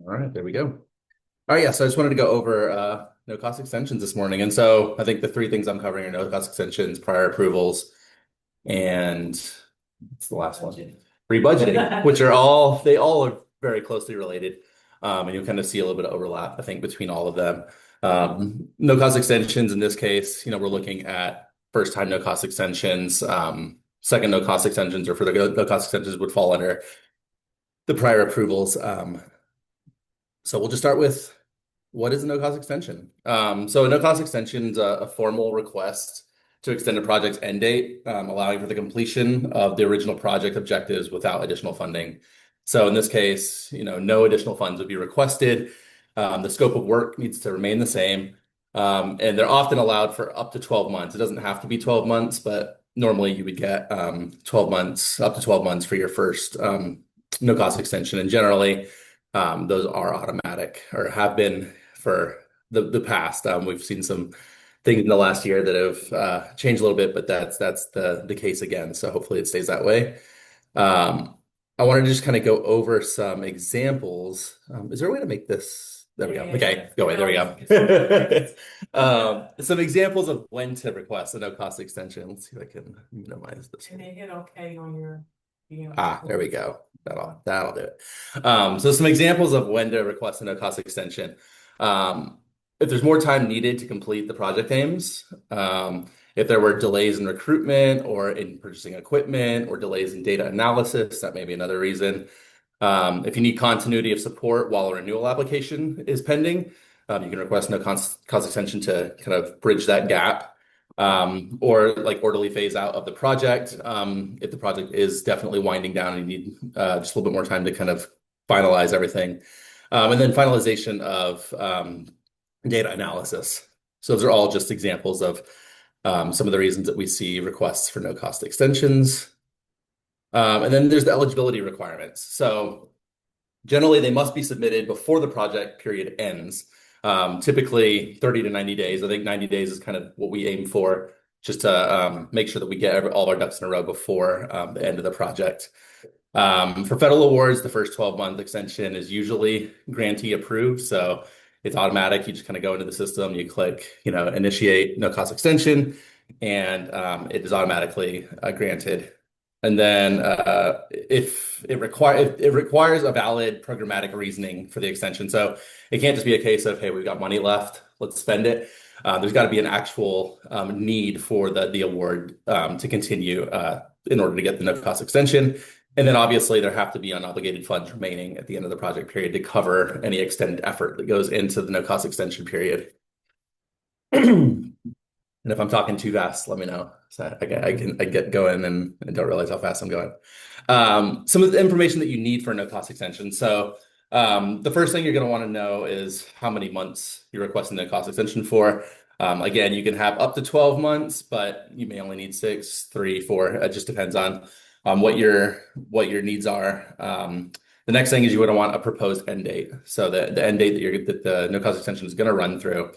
All right, there we go. All right, yeah, so I just wanted to go over no cost extensions this morning. And so I think the three things I'm covering are no cost extensions, prior approvals, and what's the last one? Rebudgeting, which they all are very closely related. And you'll kind of see a little bit of overlap, I think, between all of them. No cost extensions in this case, we're looking at first time no cost extensions, second no cost extensions, or for the no cost extensions would fall under the prior approvals. So we'll just start with what is a no-cost extension? So a no-cost extension is a formal request to extend a project's end date, allowing for the completion of the original project objectives without additional funding. So in this case, no additional funds would be requested. The scope of work needs to remain the same. And they're often allowed for up to 12 months. It doesn't have to be 12 months, but normally you would get 12 months, up to 12 months for your first no-cost extension. And generally, those are automatic or have been for the past. We've seen some things in the last year that have changed a little bit, but that's the case again. So hopefully it stays that way. I wanted to just kind of go over some examples. Is there a way to make this? There we go. Okay, go away. There we go. Some examples of when to request a no-cost extension. Let's see if I can minimize this. And then hit OK on your. There we go. That'll do it. So some examples of when to request a no-cost extension. If there's more time needed to complete the project aims, if there were delays in recruitment or in purchasing equipment or delays in data analysis, that may be another reason. If you need continuity of support while a renewal application is pending, you can request no cost extension to kind of bridge that gap. Or like orderly phase out of the project. If the project is definitely winding down and you need just a little bit more time to kind of finalize everything. And then finalization of data analysis. So those are all just examples of some of the reasons that we see requests for no cost extensions. And then there's the eligibility requirements. So generally they must be submitted before the project period ends. Typically 30 to 90 days. I think 90 days is kind of what we aim for, just to make sure that we get all of our ducks in a row before the end of the project. For federal awards, the first 12-month extension is usually grantee approved. So it's automatic. You just kind of go into the system, you click, initiate no cost extension, and it is automatically granted. And then if it requires a valid programmatic reasoning for the extension. So it can't just be a case of, hey, we've got money left, let's spend it. There's got to be an actual need for the award to continue in order to get the no cost extension. And then obviously there have to be unobligated funds remaining at the end of the project period to cover any extended effort that goes into the no cost extension period. And if I'm talking too fast, let me know. So I get going and don't realize how fast I'm going. Some of the information that you need for a no-cost extension. So the first thing you're going to want to know is how many months you're requesting the no-cost extension for. Again, you can have up to 12 months, but you may only need 6, 3, 4. It just depends on what your needs are. The next thing is you would want a proposed end date. So the end date that the no-cost extension is going to run through.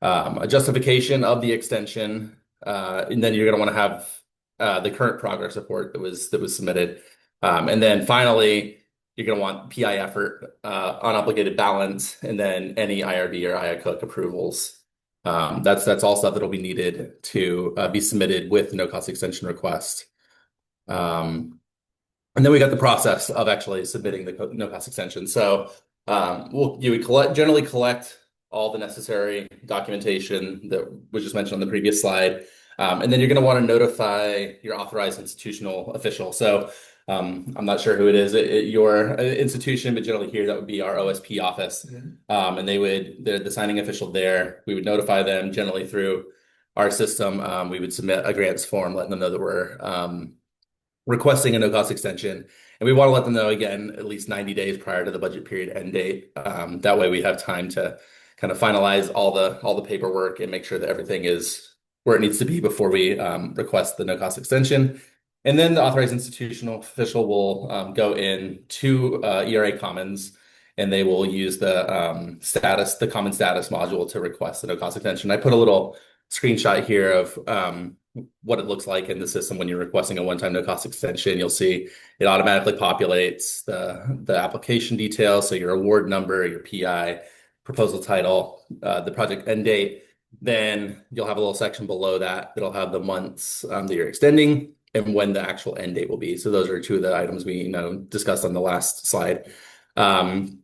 A justification of the extension, and then you're going to want to have the current progress report that was submitted, and then finally you're going to want PI effort, unobligated balance, and then any IRB or IACUC approvals. That's all stuff that'll be needed to be submitted with the no cost extension request. And then we got the process of actually submitting the no cost extension. So you would generally collect all the necessary documentation that was just mentioned on the previous slide. And then you're going to want to notify your authorized institutional official. So I'm not sure who it is at your institution, but generally here that would be our OSP office. And they're the signing official there. We would notify them generally through our system. We would submit a grants form letting them know that we're requesting a no-cost extension. And we want to let them know, again, at least 90 days prior to the budget period end date. That way we have time to kind of finalize all the paperwork and make sure that everything is where it needs to be before we request the no cost extension. And then the authorized institutional official will go in to ERA Commons, and they will use the common status module to request the no cost extension. I put a little screenshot here of what it looks like in the system when you're requesting a one-time no-cost extension. You'll see it automatically populates the application details, so your award number, your PI, proposal title, the project end date. Then you'll have a little section below that that'll have the months that you're extending and when the actual end date will be. So those are two of the items we discussed on the last slide. And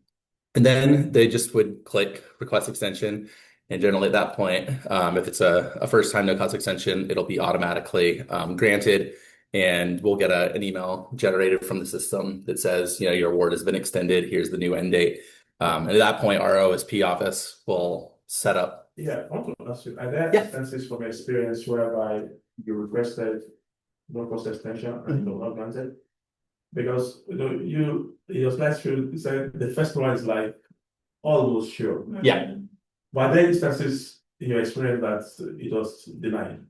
then they just would click request extension. And generally at that point, if it's a first time no cost extension, it'll be automatically granted. And we'll get an email generated from the system that says, your award has been extended. Here's the new end date. And at that point, our OSP office will set up. Yeah, I want to ask you, are there instances from experience whereby you requested no cost extension and you were not granted? Because your slide should say the first one is like almost sure. Yeah. But there are instances in your experience that it was denied.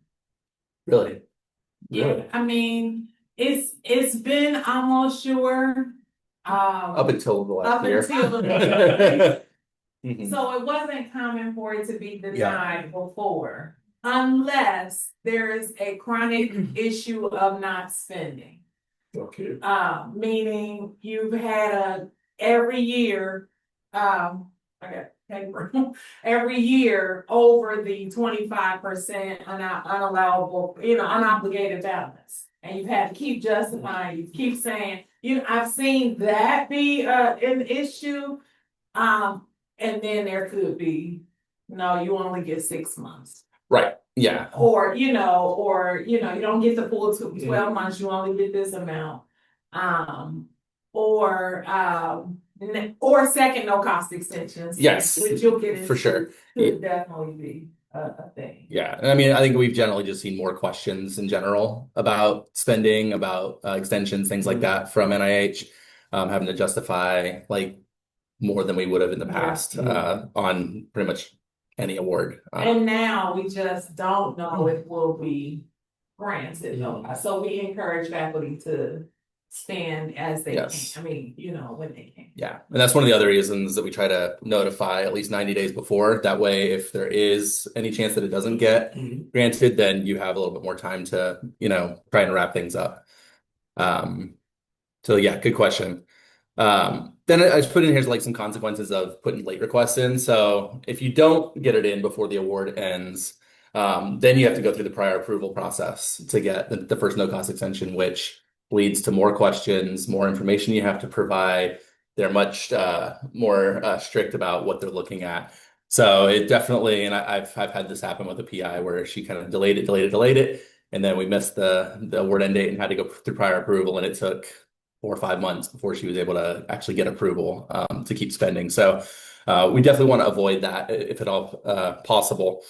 Really? Yeah, I mean, it's been almost sure. Up until the last Up year. until Mhm. So it wasn't common for it to be denied before, unless there is a chronic issue of not spending. Okay. Meaning you've had every year, I got paper, every year over the 25% unallowable, unobligated balance. And you've had to keep justifying, you keep saying, I've seen that be an issue. And then there could be, no, you only get 6 months. Right. Yeah. Or, you don't get the full 12 months, you only get this amount. Or second no cost extensions. Yes, Which you'll get into. for sure. Could definitely be a thing. Yeah. And I mean, I think we've generally just seen more questions in general about spending, about extensions, things like that from NIH, having to justify like more than we would have in the past on pretty much any award. And now we just don't know if we'll be granted. So we encourage faculty to spend as they Yes. can. I mean, when they can. Yeah. And that's one of the other reasons that we try to notify at least 90 days before. That way, if there is any chance that it doesn't get granted, then you have a little bit more time to, try and wrap things up. So yeah, good question. Then I just put in here like some consequences of putting late requests in. So if you don't get it in before the award ends, then you have to go through the prior approval process to get the first no cost extension, which leads to more questions, more information you have to provide. They're much more strict about what they're looking at. So it definitely, and I've had this happen with a PI where she kind of delayed it, and then we missed the award end date and had to go through prior approval, and it took 4 or 5 months before she was able to actually get approval to keep spending. So we definitely want to avoid that if at all possible.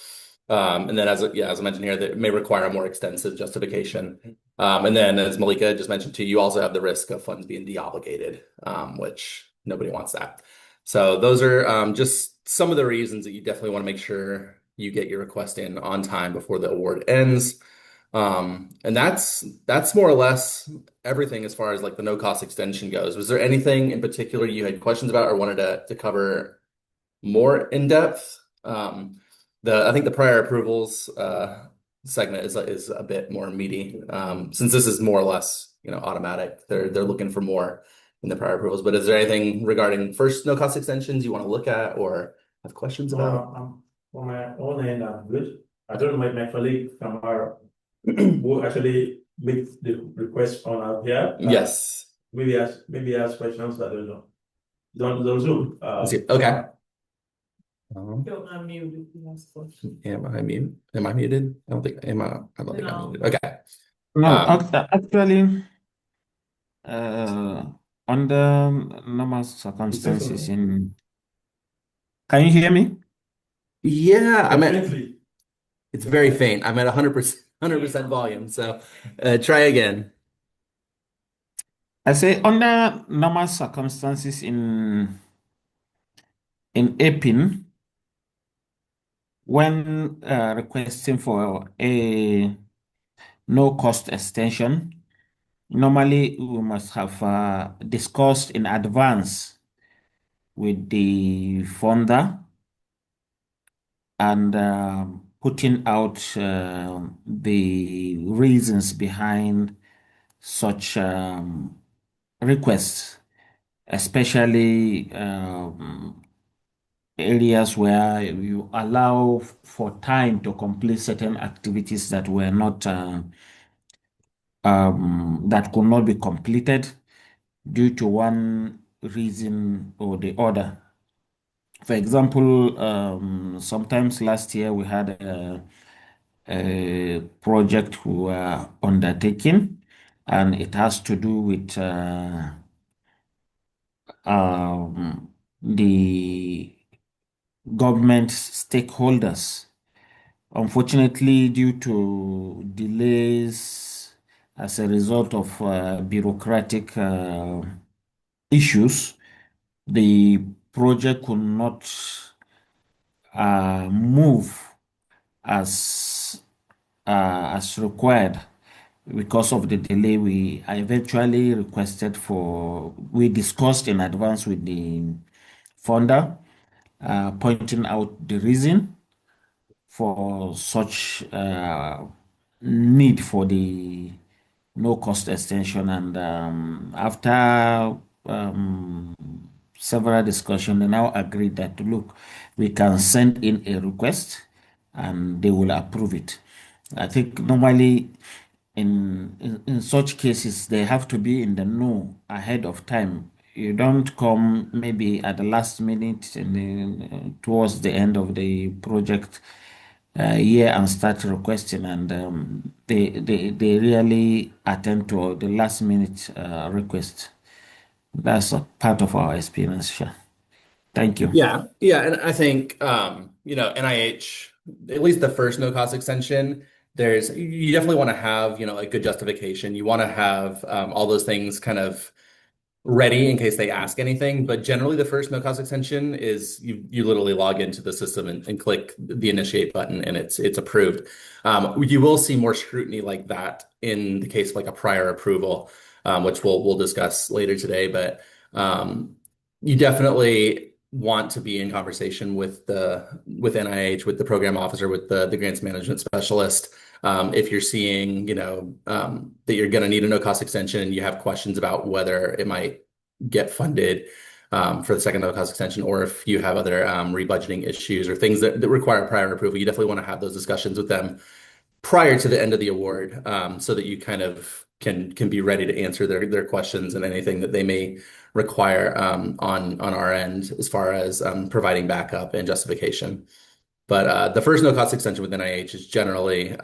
And then as I mentioned here, that may require a more extensive justification. And then as Malika just mentioned too, you also have the risk of funds being deobligated, which nobody wants that. So those are just some of the reasons that you definitely want to make sure you get your request in on time before the award ends. And that's more or less everything as far as like the no cost extension goes. Was there anything in particular you had questions about or wanted to cover more in depth? I think the prior approvals segment is a bit more meaty. Since this is more or less, automatic, they're looking for more in the prior approvals. But is there anything regarding first no cost extensions you want to look at or have questions about? On my own end, I'm good. I don't know my colleague Tamara will actually make the request on our behalf. Yes. Maybe ask questions. I don't know. Don't Zoom. Okay. You're unmuted. Am I muted? Am I muted? I don't think I don't think I'm muted. Okay. No, actually, under normal circumstances, can you hear me? Yeah, Definitely. it's very faint. I'm at 100% volume. So try again. I say under normal circumstances in APIN, when requesting for a no cost extension, normally we must have discussed in advance with the funder and putting out the reasons behind such requests, especially areas where you allow for time to complete certain activities that were not that could not be completed due to one reason or the other. For example, sometimes last year we had a project we were undertaking, and it has to do with the government stakeholders. Unfortunately, due to delays as a result of bureaucratic issues, the project could not move as required. Because of the delay, I eventually we discussed in advance with the funder, pointing out the reason for such need for the no cost extension. And after several discussions, they now agreed that, look, we can send in a request and they will approve it. I think normally in such cases, they have to be in the know ahead of time. You don't come maybe at the last minute and towards the end of the project year and start requesting, and they really attend to the last minute request. That's a part of our experience. Sure. Thank you. Yeah, yeah, and I think NIH, at least the first no cost extension, you definitely want to have a good justification. You want to have all those things kind of ready in case they ask anything. But generally, the first no cost extension is you literally log into the system and click the initiate button, and it's approved. You will see more scrutiny like that in the case of like a prior approval, which we'll discuss later today. But you definitely want to be in conversation with NIH, with the program officer, with the grants management specialist. If you're seeing, that you're going to need a no cost extension and you have questions about whether it might get funded for the second no cost extension, or if you have other rebudgeting issues or things that require prior approval, you definitely want to have those discussions with them prior to the end of the award, so that you kind of can be ready to answer their questions and anything that they may require on our end as far as providing backup and justification. But the first no cost extension with NIH is generally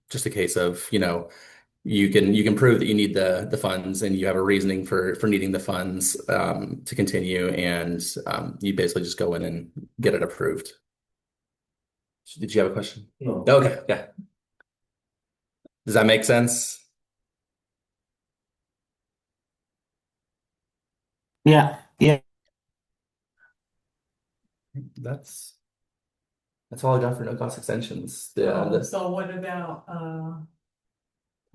just a case of you can prove that you need the funds and you have a reasoning for needing the funds to continue, and you basically just go in and get it approved. Did you have a question? No. Okay, yeah. Does that make sense? Yeah. That's all I got for no cost extensions. So what about,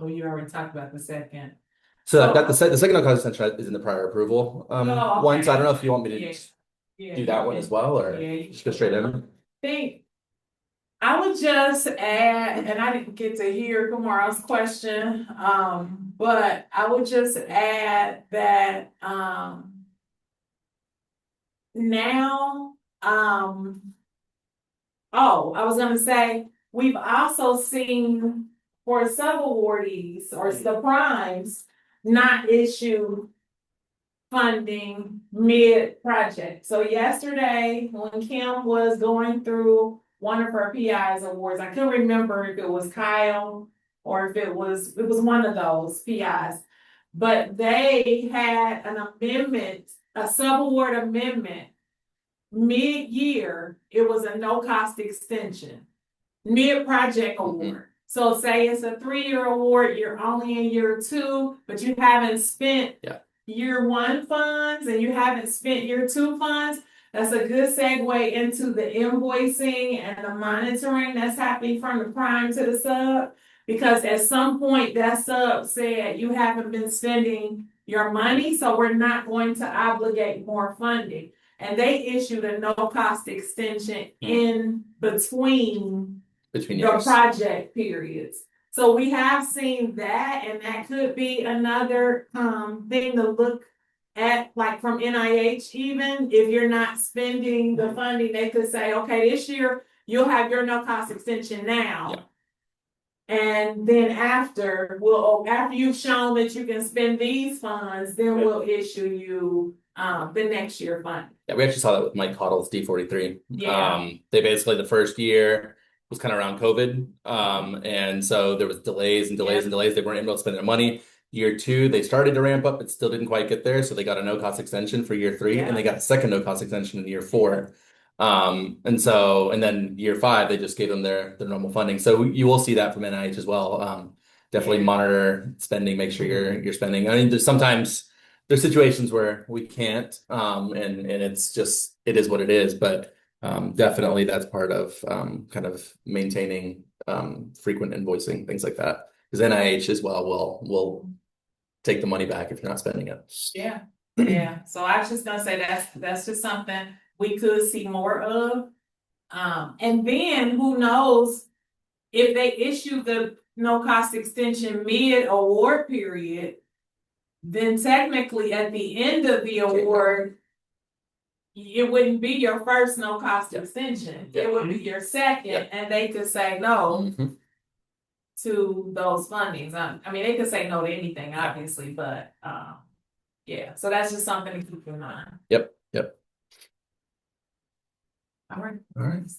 you already talked about the second. So I've got the second no cost extension is in the prior approval one. So I don't know if you want me to do that one as well, or just go straight in. I would just add, and I didn't get to hear Kamara's question, but I would just add that now, I was gonna say, we've also seen for sub-awardees or the primes not issue funding mid-project. So yesterday, when Kim was going through one of her PI's awards, I couldn't remember if it was Kyle or if it was one of those PIs, but they had an amendment, a sub-award amendment. Mid-year, it was a no-cost extension. Mid-project award. So say it's a 3-year award, you're only in year 2, but you haven't spent year 1 funds and you haven't spent year 2 funds. That's a good segue into the invoicing and the monitoring that's happening from the prime to the sub. Because at some point that sub said you haven't been spending your money, so we're not going to obligate more funding. And they issued a no cost extension in between between the years. project periods. So we have seen that, and that could be another thing to look at, like from NIH even, if you're not spending the funding, they could say, okay, this year you'll have your no cost extension now. Yeah. And then after you've shown that you can spend these funds, then we'll issue you the next year fund. Yeah, we actually saw that with Mike Cottle's D43. Yeah. They basically, the first year was kind of around COVID. And so there was delays and delays and delays. They weren't able to spend their money. Year 2, they started to ramp up, but still didn't quite get there. So they got a no cost extension for year 3, and they got a second no cost extension in year 4. And then year 5, they just gave them their normal funding. So you will see that from NIH as well. Definitely monitor spending, make sure you're spending. I mean, there's situations where we can't, and it's just, it is what it is, but definitely that's part of kind of maintaining frequent invoicing, things like that. Because NIH as well will take the money back if you're not spending it. Yeah, yeah. So I was just gonna say that's just something we could see more of. And then who knows if they issue the no cost extension mid award period, then technically at the end of the award, it wouldn't be your first no cost extension. It would be your second, and they could say no to those fundings. I mean, they could say no to anything, obviously, but yeah. So that's just something to keep in mind. Yep. All right. All right.